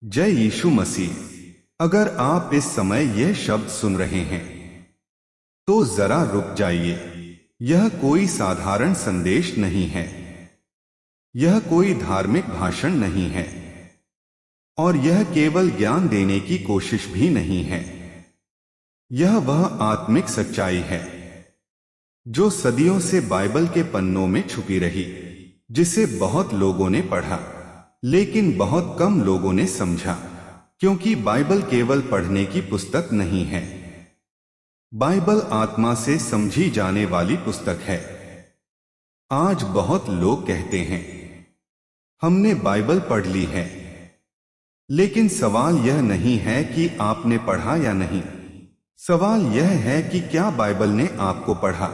जय यीशु मसीह। अगर आप इस समय यह शब्द सुन रहे हैं तो जरा रुक जाइए। यह कोई साधारण संदेश नहीं है, यह कोई धार्मिक भाषण नहीं है, और यह केवल ज्ञान देने की कोशिश भी नहीं है। यह वह आत्मिक सच्चाई है जो सदियों से बाइबल के पन्नों में छुपी रही, जिसे बहुत लोगों ने पढ़ा लेकिन बहुत कम लोगों ने समझा, क्योंकि बाइबल केवल पढ़ने की पुस्तक नहीं है। बाइबल आत्मा से समझी जाने वाली पुस्तक है। आज बहुत लोग कहते हैं हमने बाइबल पढ़ ली है, लेकिन सवाल यह नहीं है कि आपने पढ़ा या नहीं। सवाल यह है कि क्या बाइबल ने आपको पढ़ा।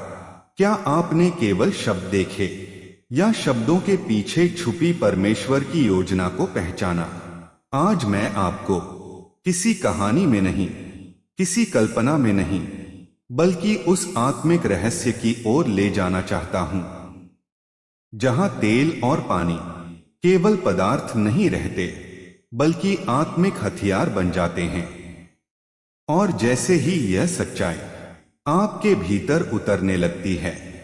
क्या आपने केवल शब्द देखे या शब्दों के पीछे छुपी परमेश्वर की योजना को पहचाना। आज मैं आपको किसी कहानी में नहीं, किसी कल्पना में नहीं, बल्कि उस आत्मिक रहस्य की ओर ले जाना चाहता हूं जहां तेल और पानी केवल पदार्थ नहीं रहते, बल्कि आत्मिक हथियार बन जाते हैं। और जैसे ही यह सच्चाई आपके भीतर उतरने लगती है,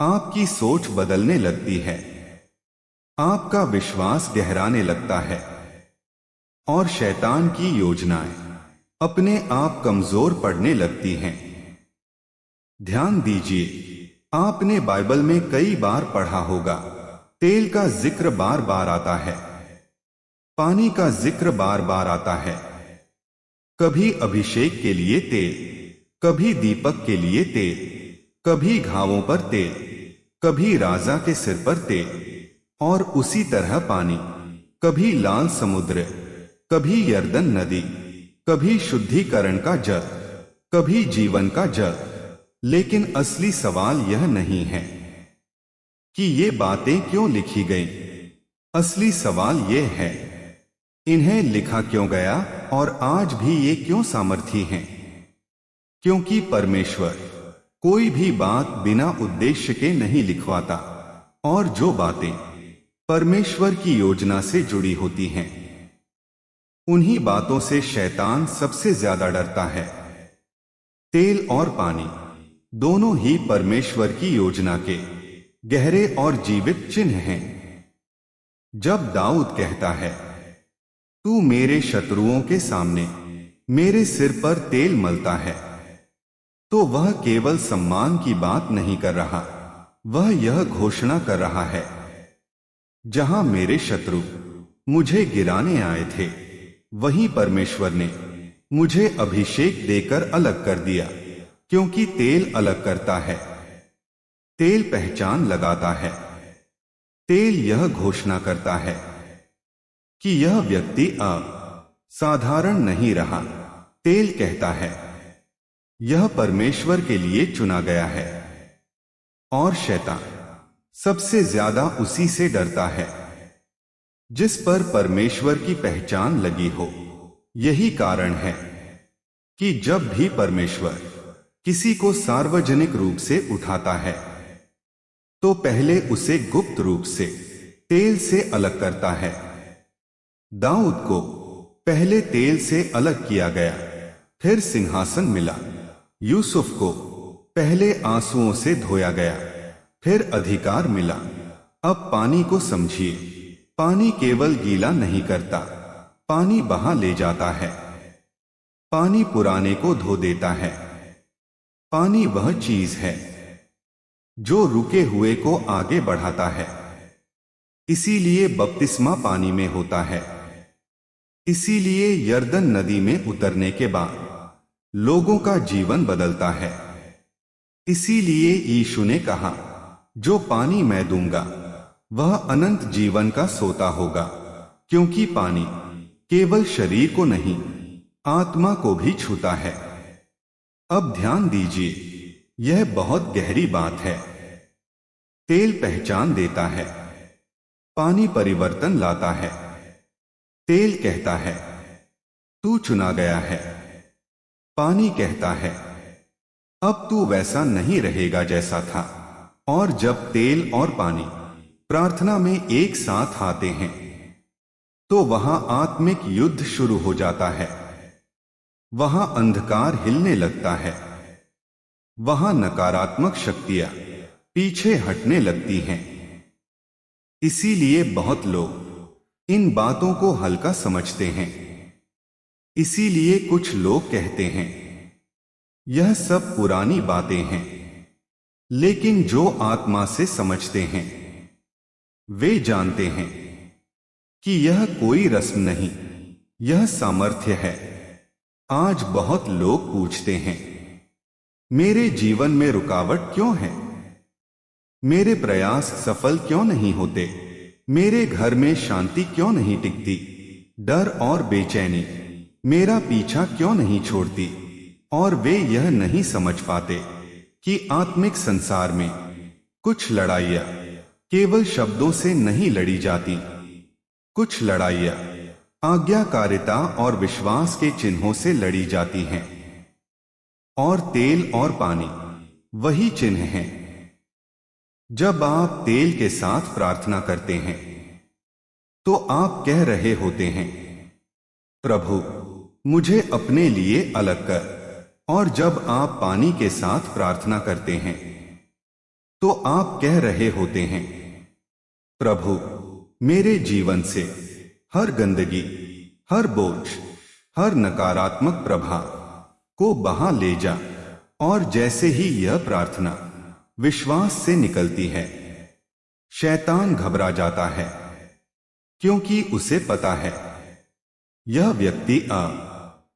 आपकी सोच बदलने लगती है, आपका विश्वास गहराने लगता है, और शैतान की योजनाएं अपने आप कमजोर पड़ने लगती हैं। ध्यान दीजिए, आपने बाइबल में कई बार पढ़ा होगा, तेल का जिक्र बार बार आता है, पानी का जिक्र बार बार आता है। कभी अभिषेक के लिए तेल, कभी दीपक के लिए तेल, कभी घावों पर तेल, कभी राजा के सिर पर तेल, और उसी तरह पानी, कभी लाल समुद्र, कभी यर्दन नदी, कभी शुद्धिकरण का जल, कभी जीवन का जल। लेकिन असली सवाल यह नहीं है कि ये बातें क्यों लिखी गईं। असली सवाल यह है, इन्हें लिखा क्यों गया और आज भी ये क्यों सामर्थी हैं। क्योंकि परमेश्वर कोई भी बात बिना उद्देश्य के नहीं लिखवाता, और जो बातें परमेश्वर की योजना से जुड़ी होती हैं, उन्हीं बातों से शैतान सबसे ज्यादा डरता है। तेल और पानी दोनों ही परमेश्वर की योजना के गहरे और जीवित चिन्ह हैं। जब दाऊद कहता है, तू मेरे शत्रुओं के सामने मेरे सिर पर तेल मलता है, तो वह केवल सम्मान की बात नहीं कर रहा, वह यह घोषणा कर रहा है, जहां मेरे शत्रु मुझे गिराने आए थे, वहीं परमेश्वर ने मुझे अभिषेक देकर अलग कर दिया। क्योंकि तेल अलग करता है, तेल पहचान लगाता है, तेल यह घोषणा करता है कि यह व्यक्ति अब साधारण नहीं रहा। तेल कहता है, यह परमेश्वर के लिए चुना गया है। और शैतान सबसे ज्यादा उसी से डरता है जिस पर परमेश्वर की पहचान लगी हो। यही कारण है कि जब भी परमेश्वर किसी को सार्वजनिक रूप से उठाता है, तो पहले उसे गुप्त रूप से तेल से अलग करता है। दाऊद को पहले तेल से अलग किया गया, फिर सिंहासन मिला। यूसुफ को पहले आंसुओं से धोया गया, फिर अधिकार मिला। अब पानी को समझिए, पानी केवल गीला नहीं करता, पानी बहा ले जाता है। पानी पुराने को धो देता है। पानी वह चीज है जो रुके हुए को आगे बढ़ाता है। इसीलिए बपतिस्मा पानी में होता है। इसीलिए यर्दन नदी में उतरने के बाद लोगों का जीवन बदलता है। इसीलिए यीशु ने कहा, जो पानी मैं दूंगा वह अनंत जीवन का सोता होगा। क्योंकि पानी केवल शरीर को नहीं, आत्मा को भी छूता है। अब ध्यान दीजिए, यह बहुत गहरी बात है। तेल पहचान देता है, पानी परिवर्तन लाता है। तेल कहता है, तू चुना गया है। पानी कहता है, अब तू वैसा नहीं रहेगा जैसा था। और जब तेल और पानी प्रार्थना में एक साथ आते हैं, तो वहां आत्मिक युद्ध शुरू हो जाता है। वहां अंधकार हिलने लगता है। वहां नकारात्मक शक्तियां पीछे हटने लगती हैं। इसीलिए बहुत लोग इन बातों को हल्का समझते हैं। इसीलिए कुछ लोग कहते हैं यह सब पुरानी बातें हैं। लेकिन जो आत्मा से समझते हैं वे जानते हैं कि यह कोई रस्म नहीं, यह सामर्थ्य है। आज बहुत लोग पूछते हैं मेरे जीवन में रुकावट क्यों है, मेरे प्रयास सफल क्यों नहीं होते, मेरे घर में शांति क्यों नहीं टिकती, डर और बेचैनी मेरा पीछा क्यों नहीं छोड़ती। और वे यह नहीं समझ पाते कि आत्मिक संसार में कुछ लड़ाइयां केवल शब्दों से नहीं लड़ी जाती। कुछ लड़ाइयां आज्ञाकारिता और विश्वास के चिन्हों से लड़ी जाती हैं। और तेल और पानी वही चिन्ह हैं। जब आप तेल के साथ प्रार्थना करते हैं तो आप कह रहे होते हैं प्रभु मुझे अपने लिए अलग कर। और जब आप पानी के साथ प्रार्थना करते हैं तो आप कह रहे होते हैं प्रभु मेरे जीवन से हर गंदगी, हर बोझ, हर नकारात्मक प्रभाव को बहा ले जा। और जैसे ही यह प्रार्थना विश्वास से निकलती है शैतान घबरा जाता है, क्योंकि उसे पता है यह व्यक्ति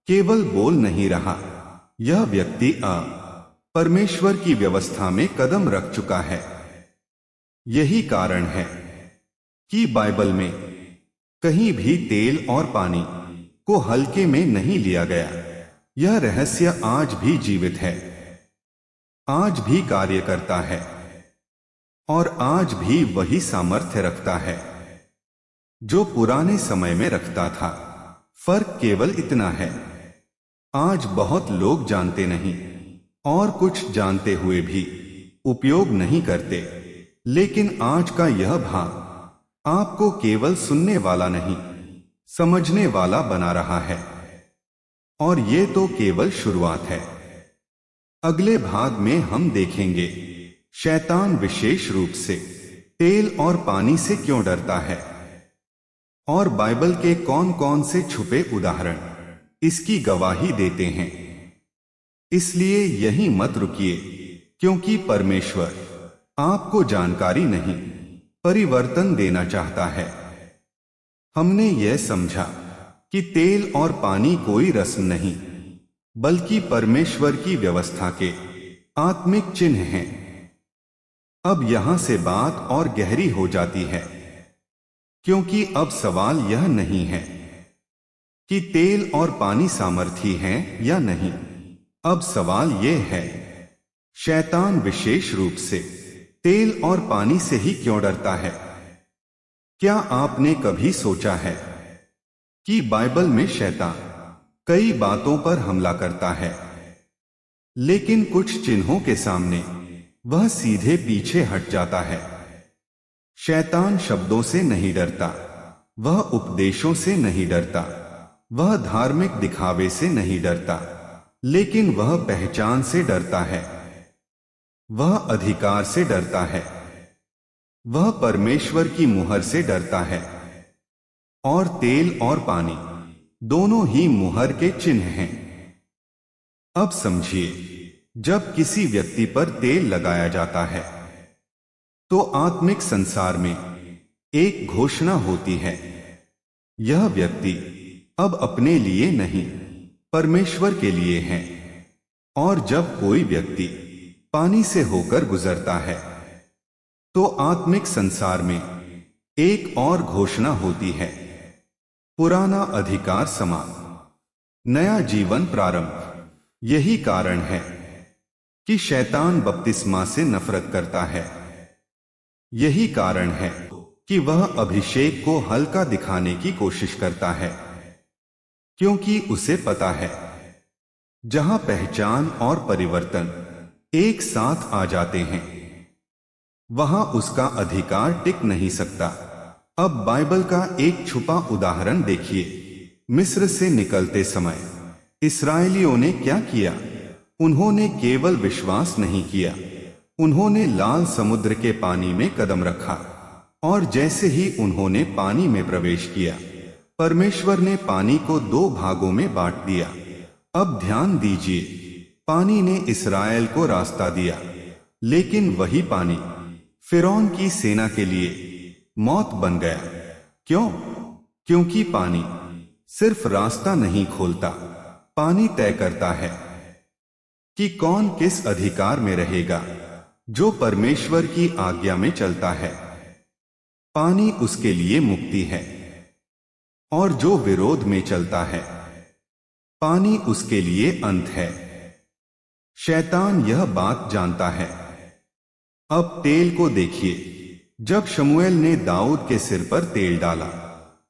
केवल बोल नहीं रहा, यह व्यक्ति परमेश्वर की व्यवस्था में कदम रख चुका है। यही कारण है कि बाइबल में कहीं भी तेल और पानी को हल्के में नहीं लिया गया। यह रहस्य आज भी जीवित है, आज भी कार्य करता है और आज भी वही सामर्थ्य रखता है जो पुराने समय में रखता था। फर्क केवल इतना है आज बहुत लोग जानते नहीं और कुछ जानते हुए भी उपयोग नहीं करते। लेकिन आज का यह भाग आपको केवल सुनने वाला नहीं समझने वाला बना रहा है। और ये तो केवल शुरुआत है। अगले भाग में हम देखेंगे शैतान विशेष रूप से तेल और पानी से क्यों डरता है और बाइबल के कौन कौन से छुपे उदाहरण इसकी गवाही देते हैं। इसलिए यहीं मत रुकिए, क्योंकि परमेश्वर आपको जानकारी नहीं परिवर्तन देना चाहता है। हमने यह समझा कि तेल और पानी कोई रस्म नहीं बल्कि परमेश्वर की व्यवस्था के आत्मिक चिन्ह हैं। अब यहां से बात और गहरी हो जाती है, क्योंकि अब सवाल यह नहीं है कि तेल और पानी सामर्थी हैं या नहीं। अब सवाल यह है शैतान विशेष रूप से तेल और पानी से ही क्यों डरता है। क्या आपने कभी सोचा है कि बाइबल में शैतान कई बातों पर हमला करता है, लेकिन कुछ चिन्हों के सामने वह सीधे पीछे हट जाता है। शैतान शब्दों से नहीं डरता, वह उपदेशों से नहीं डरता, वह धार्मिक दिखावे से नहीं डरता, लेकिन वह पहचान से डरता है, वह अधिकार से डरता है, वह परमेश्वर की मुहर से डरता है। और तेल और पानी दोनों ही मुहर के चिन्ह हैं। अब समझिए, जब किसी व्यक्ति पर तेल लगाया जाता है तो आत्मिक संसार में एक घोषणा होती है, यह व्यक्ति अब अपने लिए नहीं परमेश्वर के लिए है। और जब कोई व्यक्ति पानी से होकर गुजरता है तो आत्मिक संसार में एक और घोषणा होती है, पुराना अधिकार समाप्त, नया जीवन प्रारंभ। यही कारण है कि शैतान बपतिस्मा से नफरत करता है। यही कारण है कि वह अभिषेक को हल्का दिखाने की कोशिश करता है, क्योंकि उसे पता है जहां पहचान और परिवर्तन एक साथ आ जाते हैं वहां उसका अधिकार टिक नहीं सकता। अब बाइबल का एक छुपा उदाहरण देखिए। मिस्र से निकलते समय इस्राएलियों ने क्या किया? उन्होंने केवल विश्वास नहीं किया, उन्होंने लाल समुद्र के पानी में कदम रखा, और जैसे ही उन्होंने पानी में प्रवेश किया, परमेश्वर ने पानी को दो भागों में बांट दिया। अब ध्यान दीजिए, पानी ने इस्राएल को रास्ता दिया, लेकिन वही पानी फिरौन की सेना के लिए मौत बन गया। क्यों? क्योंकि पानी सिर्फ रास्ता नहीं खोलता, पानी तय करता है कि कौन किस अधिकार में रहेगा। जो परमेश्वर की आज्ञा में चलता है, पानी उसके लिए मुक्ति है, और जो विरोध में चलता है, पानी उसके लिए अंत है। शैतान यह बात जानता है। अब तेल को देखिए। जब शमूएल ने दाऊद के सिर पर तेल डाला,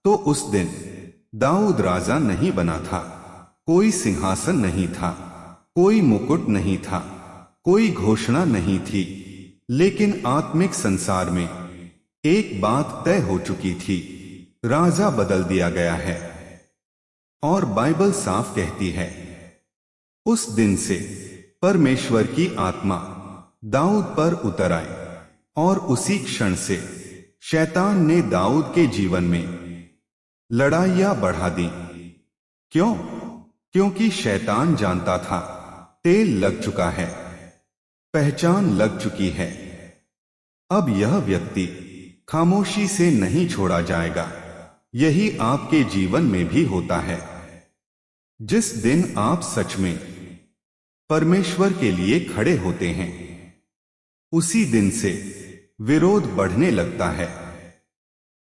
तो उस दिन दाऊद राजा नहीं बना था। कोई सिंहासन नहीं था, कोई मुकुट नहीं था, कोई घोषणा नहीं थी, लेकिन आत्मिक संसार में एक बात तय हो चुकी थी, राजा बदल दिया गया है। और बाइबल साफ कहती है, उस दिन से परमेश्वर की आत्मा दाऊद पर उतर आई, और उसी क्षण से शैतान ने दाऊद के जीवन में लड़ाइयां बढ़ा दी। क्यों? क्योंकि शैतान जानता था तेल लग चुका है, पहचान लग चुकी है। अब यह व्यक्ति खामोशी से नहीं छोड़ा जाएगा। यही आपके जीवन में भी होता है। जिस दिन आप सच में परमेश्वर के लिए खड़े होते हैं, उसी दिन से विरोध बढ़ने लगता है,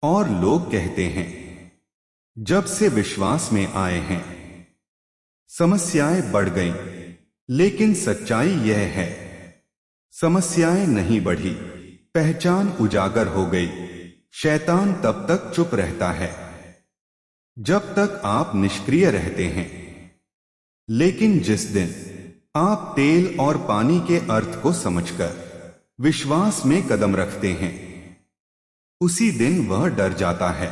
और लोग कहते हैं, जब से विश्वास में आए हैं समस्याएं बढ़ गईं। लेकिन सच्चाई यह है, समस्याएं नहीं बढ़ी, पहचान उजागर हो गई। शैतान तब तक चुप रहता है जब तक आप निष्क्रिय रहते हैं। लेकिन जिस दिन आप तेल और पानी के अर्थ को समझकर विश्वास में कदम रखते हैं, उसी दिन वह डर जाता है।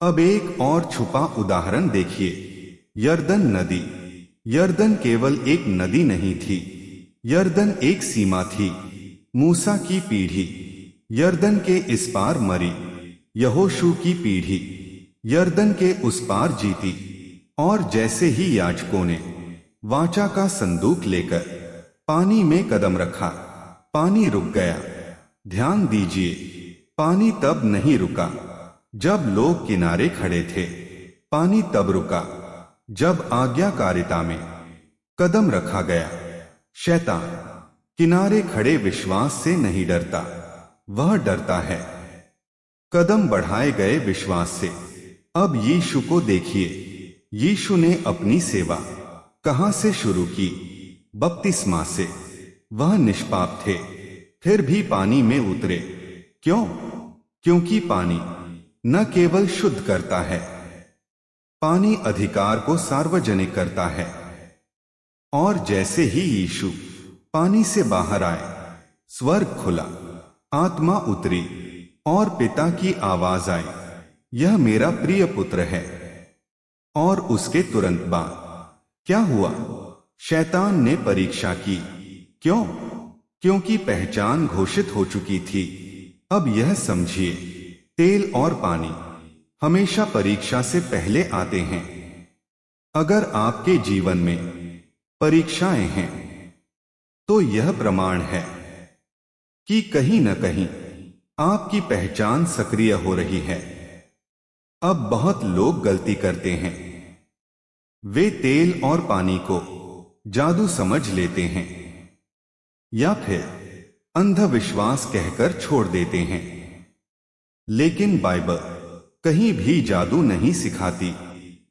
अब एक और छुपा उदाहरण देखिए। यरदन नदी। यरदन केवल एक नदी नहीं थी, यरदन एक सीमा थी, मूसा की पीढ़ी यरदन के इस पार मरी, यहोशू की पीढ़ी यरदन के उस पार जीती। और जैसे ही याजकों ने वाचा का संदूक लेकर पानी में कदम रखा, पानी रुक गया। ध्यान दीजिए, पानी तब नहीं रुका जब लोग किनारे खड़े थे, पानी तब रुका जब आज्ञाकारिता में कदम रखा गया। शैतान किनारे खड़े विश्वास से नहीं डरता, वह डरता है कदम बढ़ाए गए विश्वास से। अब यीशु को देखिए। यीशु ने अपनी सेवा कहां से शुरू की? बपतिस्मा से। वह निष्पाप थे, फिर भी पानी में उतरे। क्यों? क्योंकि पानी न केवल शुद्ध करता है, पानी अधिकार को सार्वजनिक करता है। और जैसे ही यीशु पानी से बाहर आए, स्वर्ग खुला, आत्मा उतरी, और पिता की आवाज आई, यह मेरा प्रिय पुत्र है। और उसके तुरंत बाद क्या हुआ? शैतान ने परीक्षा की। क्यों? क्योंकि पहचान घोषित हो चुकी थी। अब यह समझिए, तेल और पानी हमेशा परीक्षा से पहले आते हैं। अगर आपके जीवन में परीक्षाएं हैं, तो यह प्रमाण है कि कहीं न कहीं आपकी पहचान सक्रिय हो रही है। अब बहुत लोग गलती करते हैं। वे तेल और पानी को जादू समझ लेते हैं, या फिर अंधविश्वास कहकर छोड़ देते हैं। लेकिन बाइबल कहीं भी जादू नहीं सिखाती।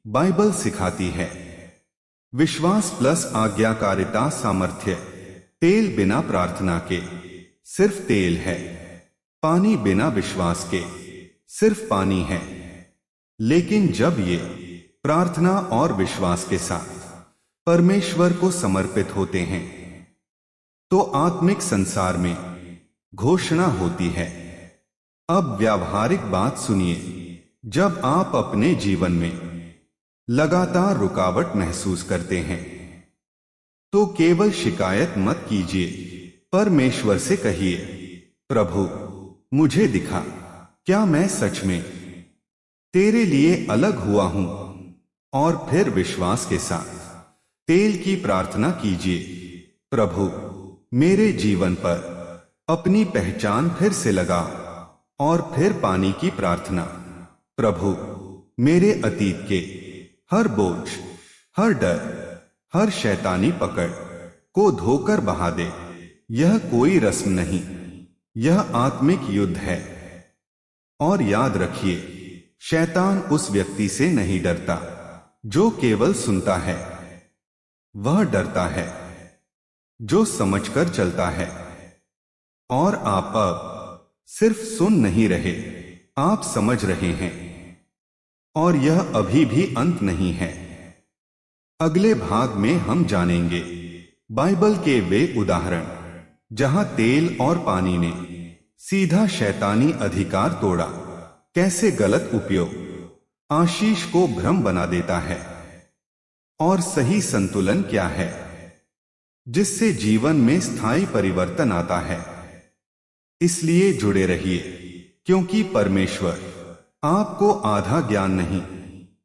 बाइबल सिखाती है विश्वास प्लस आज्ञाकारिता सामर्थ्य। तेल बिना प्रार्थना के सिर्फ तेल है, पानी बिना विश्वास के सिर्फ पानी है। लेकिन जब ये प्रार्थना और विश्वास के साथ परमेश्वर को समर्पित होते हैं, तो आत्मिक संसार में घोषणा होती है, अब व्यावहारिक बात सुनिए। जब आप अपने जीवन में लगातार रुकावट महसूस करते हैं तो केवल शिकायत मत कीजिए, परमेश्वर से कहिए, प्रभु मुझे दिखा, क्या मैं सच में तेरे लिए अलग हुआ हूं। और फिर विश्वास के साथ तेल की प्रार्थना कीजिए, प्रभु मेरे जीवन पर अपनी पहचान फिर से लगा। और फिर पानी की प्रार्थना, प्रभु मेरे अतीत के हर बोझ, हर डर, हर शैतानी पकड़ को धोकर बहा दे। यह कोई रस्म नहीं, यह आत्मिक युद्ध है। और याद रखिए, शैतान उस व्यक्ति से नहीं डरता जो केवल सुनता है, वह डरता है जो समझकर चलता है। और आप अब सिर्फ सुन नहीं रहे, आप समझ रहे हैं। और यह अभी भी अंत नहीं है। अगले भाग में हम जानेंगे बाइबल के वे उदाहरण जहां तेल और पानी ने सीधा शैतानी अधिकार तोड़ा। कैसे गलत उपयोग आशीष को भ्रम बना देता है, और सही संतुलन क्या है जिससे जीवन में स्थायी परिवर्तन आता है। इसलिए जुड़े रहिए, क्योंकि परमेश्वर आपको आधा ज्ञान नहीं,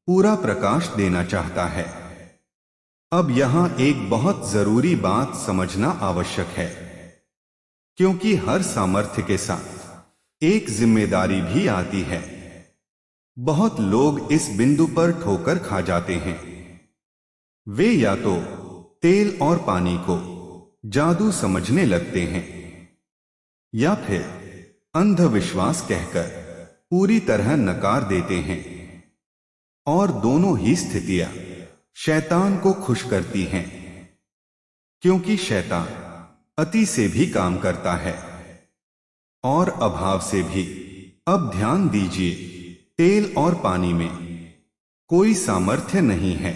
पूरा प्रकाश देना चाहता है। अब यहां एक बहुत जरूरी बात समझना आवश्यक है, क्योंकि हर सामर्थ्य के साथ एक जिम्मेदारी भी आती है। बहुत लोग इस बिंदु पर ठोकर खा जाते हैं। वे या तो तेल और पानी को जादू समझने लगते हैं, या फिर अंधविश्वास कहकर पूरी तरह नकार देते हैं। और दोनों ही स्थितियां शैतान को खुश करती हैं, क्योंकि शैतान अति से भी काम करता है और अभाव से भी। अब ध्यान दीजिए, तेल और पानी में कोई सामर्थ्य नहीं है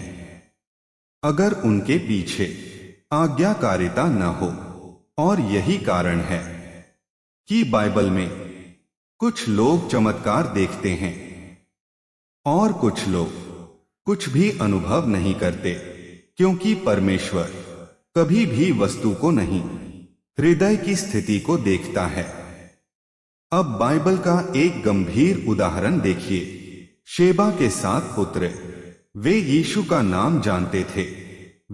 अगर उनके पीछे आज्ञाकारिता न हो। और यही कारण है कि बाइबल में कुछ लोग चमत्कार देखते हैं और कुछ लोग कुछ भी अनुभव नहीं करते, क्योंकि परमेश्वर कभी भी वस्तु को नहीं, हृदय की स्थिति को देखता है। अब बाइबल का एक गंभीर उदाहरण देखिए। शेबा के 7 पुत्र, वे यीशु का नाम जानते थे,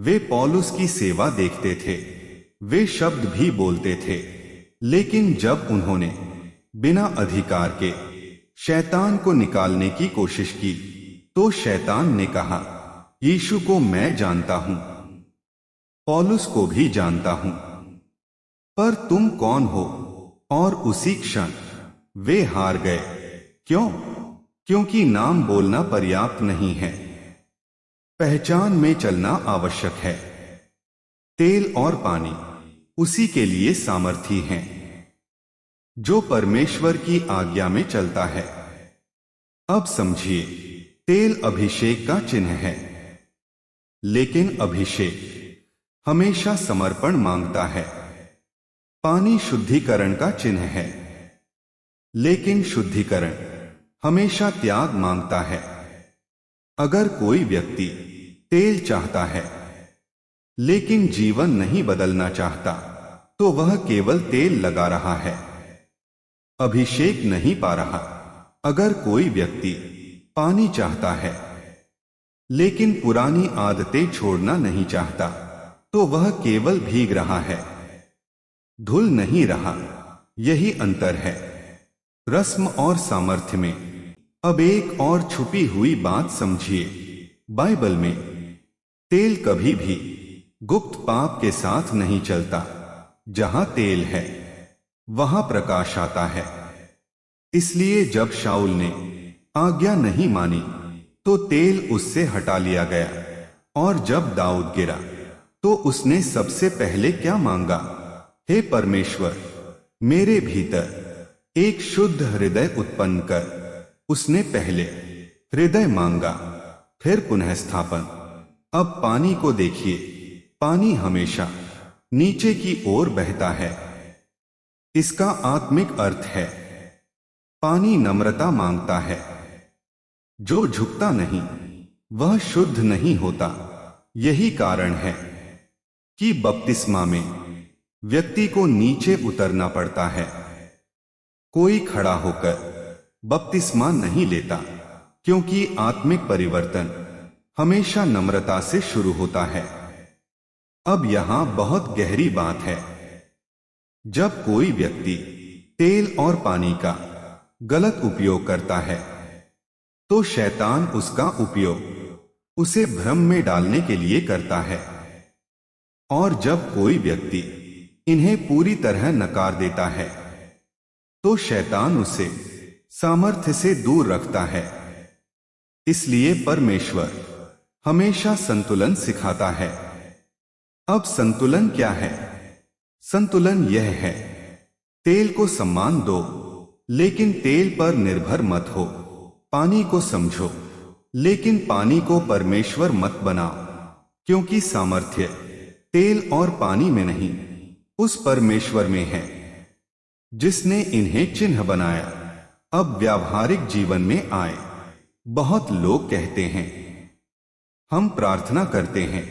वे पौलुस की सेवा देखते थे, वे शब्द भी बोलते थे। लेकिन जब उन्होंने बिना अधिकार के शैतान को निकालने की कोशिश की, तो शैतान ने कहा, यीशु को मैं जानता हूं, पौलुस को भी जानता हूं, पर तुम कौन हो। और उसी क्षण वे हार गए। क्यों? क्योंकि नाम बोलना पर्याप्त नहीं है, पहचान में चलना आवश्यक है। तेल और पानी उसी के लिए सामर्थी हैं जो परमेश्वर की आज्ञा में चलता है। अब समझिए, तेल अभिषेक का चिन्ह है, लेकिन अभिषेक हमेशा समर्पण मांगता है। पानी शुद्धिकरण का चिन्ह है, लेकिन शुद्धिकरण हमेशा त्याग मांगता है। अगर कोई व्यक्ति तेल चाहता है लेकिन जीवन नहीं बदलना चाहता, तो वह केवल तेल लगा रहा है, अभिषेक नहीं पा रहा। अगर कोई व्यक्ति पानी चाहता है लेकिन पुरानी आदतें छोड़ना नहीं चाहता, तो वह केवल भीग रहा है, धुल नहीं रहा। यही अंतर है रस्म और सामर्थ्य में। अब एक और छुपी हुई बात समझिए। बाइबल में तेल कभी भी गुप्त पाप के साथ नहीं चलता। जहां तेल है वहां प्रकाश आता है। इसलिए जब शाऊल ने आज्ञा नहीं मानी तो तेल उससे हटा लिया गया, और जब दाऊद गिरा तो उसने सबसे पहले क्या मांगा? हे परमेश्वर, मेरे भीतर एक शुद्ध हृदय उत्पन्न कर। उसने पहले हृदय मांगा, फिर पुनः स्थापन। अब पानी को देखिए, पानी हमेशा नीचे की ओर बहता है। इसका आत्मिक अर्थ है पानी नम्रता मांगता है। जो झुकता नहीं वह शुद्ध नहीं होता। यही कारण है कि बपतिस्मा में व्यक्ति को नीचे उतरना पड़ता है। कोई खड़ा होकर बपतिस्मा नहीं लेता, क्योंकि आत्मिक परिवर्तन हमेशा नम्रता से शुरू होता है। अब यहां बहुत गहरी बात है। जब कोई व्यक्ति तेल और पानी का गलत उपयोग करता है तो शैतान उसका उपयोग उसे भ्रम में डालने के लिए करता है। और जब कोई व्यक्ति इन्हें पूरी तरह नकार देता है तो शैतान उसे सामर्थ्य से दूर रखता है। इसलिए परमेश्वर हमेशा संतुलन सिखाता है। अब संतुलन क्या है? संतुलन यह है, तेल को सम्मान दो लेकिन तेल पर निर्भर मत हो। पानी को समझो लेकिन पानी को परमेश्वर मत बनाओ, क्योंकि सामर्थ्य तेल और पानी में नहीं, उस परमेश्वर में है जिसने इन्हें चिन्ह बनाया। अब व्यावहारिक जीवन में आए। बहुत लोग कहते हैं हम प्रार्थना करते हैं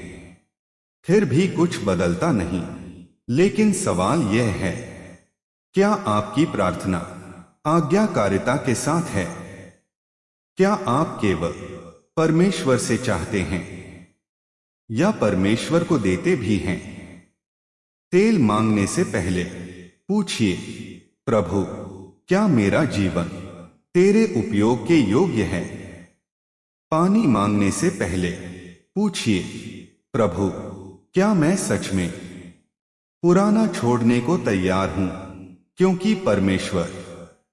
फिर भी कुछ बदलता नहीं। लेकिन सवाल यह है, क्या आपकी प्रार्थना आज्ञाकारिता के साथ है? क्या आप केवल परमेश्वर से चाहते हैं या परमेश्वर को देते भी हैं? तेल मांगने से पहले पूछिए, प्रभु क्या मेरा जीवन तेरे उपयोग के योग्य है? पानी मांगने से पहले पूछिए, प्रभु क्या मैं सच में पुराना छोड़ने को तैयार हूं? क्योंकि परमेश्वर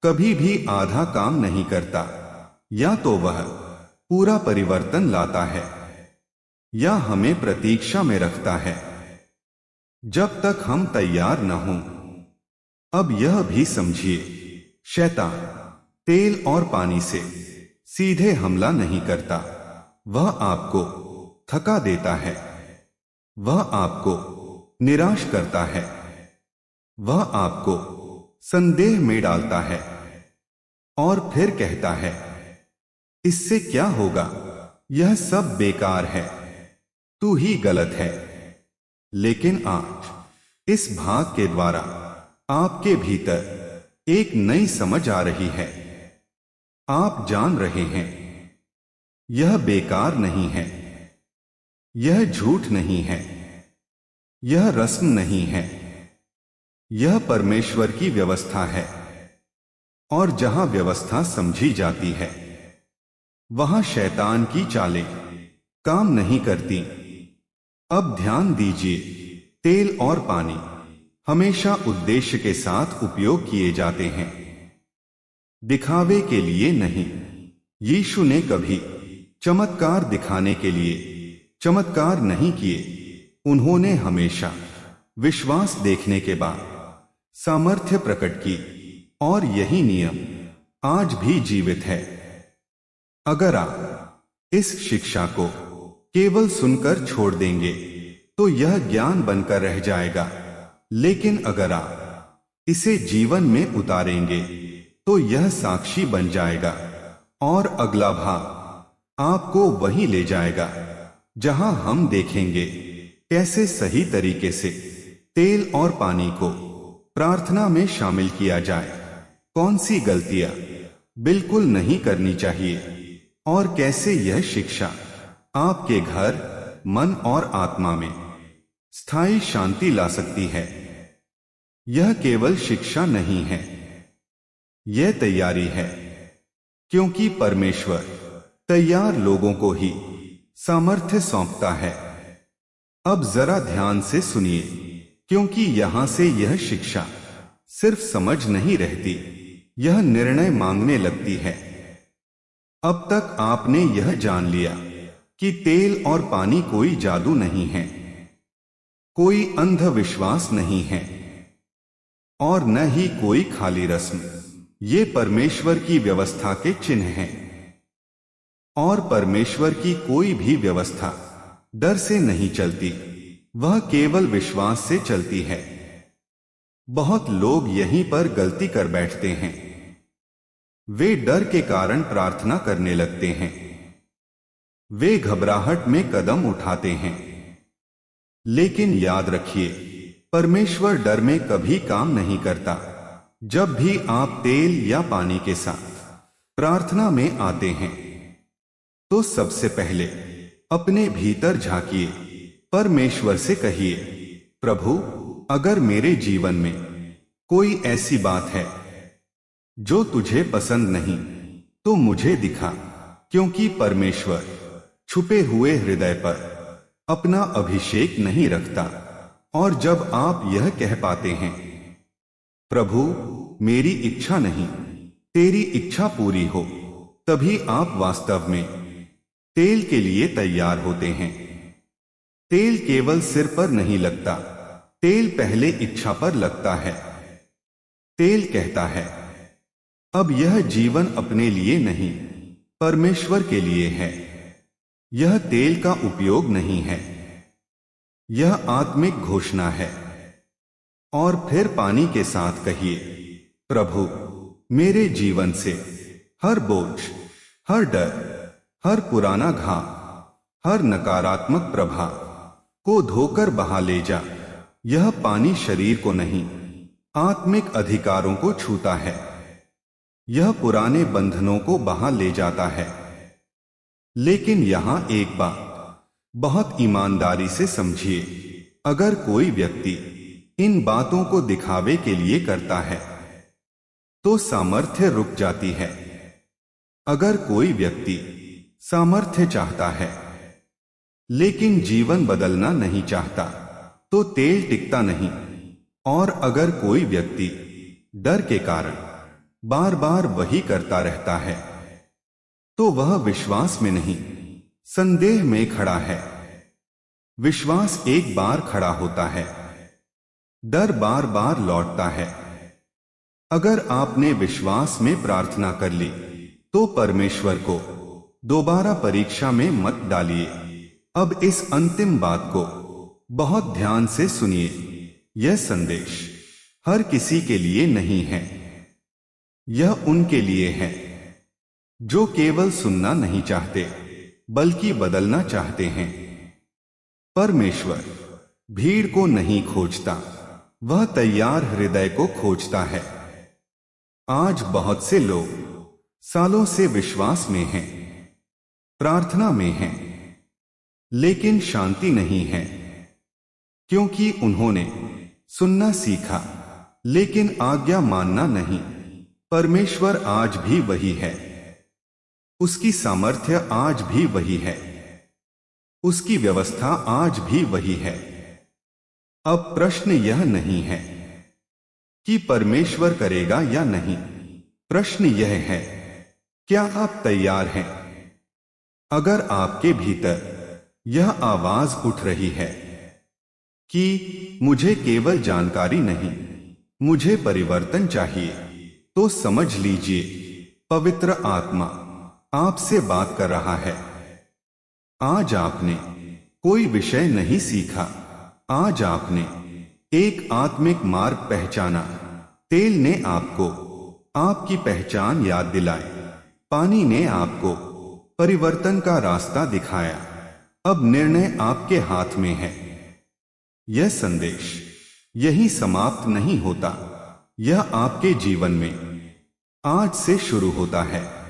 कभी भी आधा काम नहीं करता। या तो वह पूरा परिवर्तन लाता है या हमें प्रतीक्षा में रखता है जब तक हम तैयार न हों। अब यह भी समझिए, शैतान तेल और पानी से सीधे हमला नहीं करता। वह आपको थका देता है, वह आपको निराश करता है, वह आपको संदेह में डालता है और फिर कहता है इससे क्या होगा, यह सब बेकार है, तू ही गलत है। लेकिन आज इस भाग के द्वारा आपके भीतर एक नई समझ आ रही है। आप जान रहे हैं यह बेकार नहीं है, यह झूठ नहीं है, यह रस्म नहीं है, यह परमेश्वर की व्यवस्था है। और जहां व्यवस्था समझी जाती है वहां शैतान की चालें काम नहीं करती। अब ध्यान दीजिए, तेल और पानी हमेशा उद्देश्य के साथ उपयोग किए जाते हैं, दिखावे के लिए नहीं। यीशु ने कभी चमत्कार दिखाने के लिए चमत्कार नहीं किए। उन्होंने हमेशा विश्वास देखने के बाद सामर्थ्य प्रकट की। और यही नियम आज भी जीवित है। अगर आप इस शिक्षा को केवल सुनकर छोड़ देंगे तो यह ज्ञान बनकर रह जाएगा, लेकिन अगर आप इसे जीवन में उतारेंगे तो यह साक्षी बन जाएगा। और अगला भाग आपको वहीं ले जाएगा जहां हम देखेंगे कैसे सही तरीके से तेल और पानी को प्रार्थना में शामिल किया जाए, कौन सी गलतियां बिल्कुल नहीं करनी चाहिए और कैसे यह शिक्षा आपके घर, मन और आत्मा में स्थायी शांति ला सकती है। यह केवल शिक्षा नहीं है, यह तैयारी है, क्योंकि परमेश्वर तैयार लोगों को ही सामर्थ्य सौंपता है। अब जरा ध्यान से सुनिए, क्योंकि यहां से यह शिक्षा सिर्फ समझ नहीं रहती, यह निर्णय मांगने लगती है। अब तक आपने यह जान लिया कि तेल और पानी कोई जादू नहीं है, कोई अंधविश्वास नहीं है और न ही कोई खाली रस्म। ये परमेश्वर की व्यवस्था के चिन्ह हैं। और परमेश्वर की कोई भी व्यवस्था डर से नहीं चलती, वह केवल विश्वास से चलती है। बहुत लोग यहीं पर गलती कर बैठते हैं। वे डर के कारण प्रार्थना करने लगते हैं। वे घबराहट में कदम उठाते हैं। लेकिन याद रखिए, परमेश्वर डर में कभी काम नहीं करता। जब भी आप तेल या पानी के साथ प्रार्थना में आते हैं, तो सबसे पहले अपने भीतर झांकिए। परमेश्वर से कहिए, प्रभु, अगर मेरे जीवन में कोई ऐसी बात है जो तुझे पसंद नहीं, तो मुझे दिखा, क्योंकि परमेश्वर छुपे हुए हृदय पर अपना अभिषेक नहीं रखता। और जब आप यह कह पाते हैं, प्रभु, मेरी इच्छा नहीं, तेरी इच्छा पूरी हो, तभी आप वास्तव में तेल के लिए तैयार होते हैं। तेल केवल सिर पर नहीं लगता, तेल पहले इच्छा पर लगता है। तेल कहता है, अब यह जीवन अपने लिए नहीं, परमेश्वर के लिए है। यह तेल का उपयोग नहीं है, यह आत्मिक घोषणा है। और फिर पानी के साथ कहिए, प्रभु, मेरे जीवन से हर बोझ, हर डर, हर पुराना घाव, हर नकारात्मक प्रभाव को धोकर बहा ले जा। यह पानी शरीर को नहीं, आत्मिक अधिकारों को छूता है। यह पुराने बंधनों को बहा ले जाता है। लेकिन यहां एक बात बहुत ईमानदारी से समझिए, अगर कोई व्यक्ति इन बातों को दिखावे के लिए करता है, तो सामर्थ्य रुक जाती है। अगर कोई व्यक्ति सामर्थ्य चाहता है, लेकिन जीवन बदलना नहीं चाहता, तो तेल टिकता नहीं। और अगर कोई व्यक्ति डर के कारण बार बार वही करता रहता है, तो वह विश्वास में नहीं, संदेह में खड़ा है। विश्वास एक बार खड़ा होता है, डर बार बार लौटता है। अगर आपने विश्वास में प्रार्थना कर ली, तो परमेश्वर को दोबारा परीक्षा में मत डालिए। अब इस अंतिम बात को बहुत ध्यान से सुनिए। यह संदेश हर किसी के लिए नहीं है। यह उनके लिए है जो केवल सुनना नहीं चाहते, बल्कि बदलना चाहते हैं। परमेश्वर भीड़ को नहीं खोजता, वह तैयार हृदय को खोजता है। आज बहुत से लोग सालों से विश्वास में हैं, प्रार्थना में हैं, लेकिन शांति नहीं है, क्योंकि उन्होंने सुनना सीखा, लेकिन आज्ञा मानना नहीं। परमेश्वर आज भी वही है, उसकी सामर्थ्य आज भी वही है, उसकी व्यवस्था आज भी वही है। अब प्रश्न यह नहीं है कि परमेश्वर करेगा या नहीं, प्रश्न यह है, क्या आप तैयार हैं? अगर आपके भीतर यह आवाज उठ रही है कि मुझे केवल जानकारी नहीं, मुझे परिवर्तन चाहिए, तो समझ लीजिए, पवित्र आत्मा आपसे बात कर रहा है। आज आपने कोई विषय नहीं सीखा, आज आपने एक आत्मिक मार्ग पहचाना। तेल ने आपको आपकी पहचान याद दिलाई, पानी ने आपको परिवर्तन का रास्ता दिखाया। अब निर्णय आपके हाथ में है। यह संदेश यही समाप्त नहीं होता, यह आपके जीवन में आज से शुरू होता है।